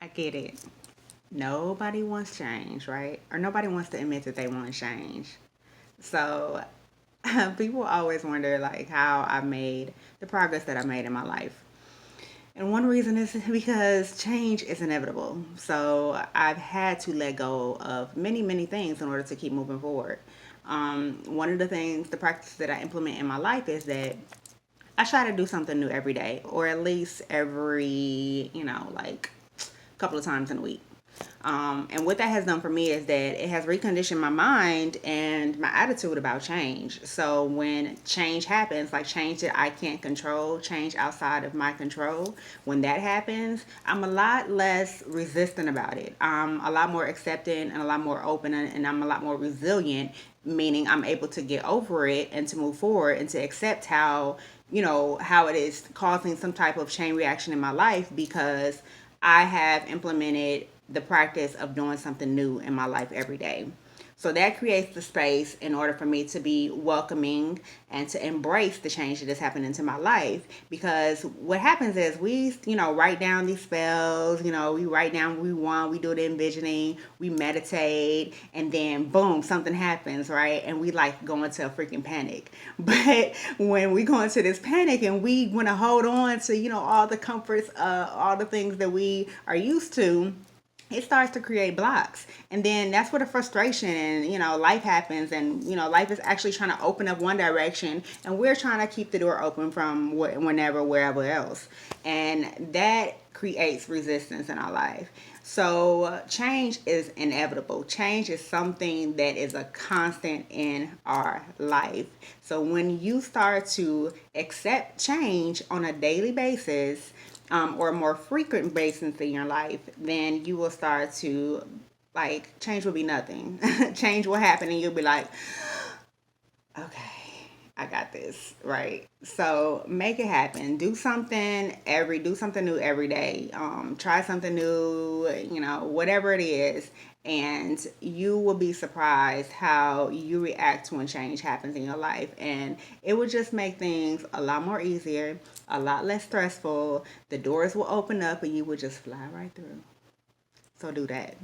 I get it. Nobody wants change, right? Or nobody wants to admit that they want change. So people always wonder like how I made the progress that I made in my life. And one reason is because change is inevitable. So I've had to let go of many, many things in order to keep moving forward. One of the things, the practice that I implement in my life is that I try to do something new every day, or at least every, like a couple of times in a week. And what that has done for me is that it has reconditioned my mind and my attitude about change. So when change happens, like change that I can't control, change outside of my control, when that happens, I'm a lot less resistant about it. I'm a lot more accepting and a lot more open, and I'm a lot more resilient, meaning I'm able to get over it and to move forward and to accept how it is causing some type of chain reaction in my life because I have implemented the practice of doing something new in my life every day. So that creates the space in order for me to be welcoming and to embrace the change that is happening to my life. Because what happens is we write down these spells, we write down what we want, we do the envisioning, we meditate, and then boom, something happens, right? And we like go into a freaking panic. But when we go into this panic and we want to hold on to, all the comforts, all the things that we are used to, it starts to create blocks, and then that's where the frustration and life happens, and life is actually trying to open up one direction and we're trying to keep the door open from whenever wherever else, and that creates resistance in our life. So change is inevitable. Change is something that is a constant in our life. So when you start to accept change on a daily basis, or a more frequent basis in your life, then you will start to, like, change will be nothing. Change will happen and you'll be like, okay, I got this, right? So make it happen. Do something new every day. Try something new, whatever it is, and you will be surprised how you react when change happens in your life, and it will just make things a lot more easier, a lot less stressful. The doors will open up and you will just fly right through. So do that.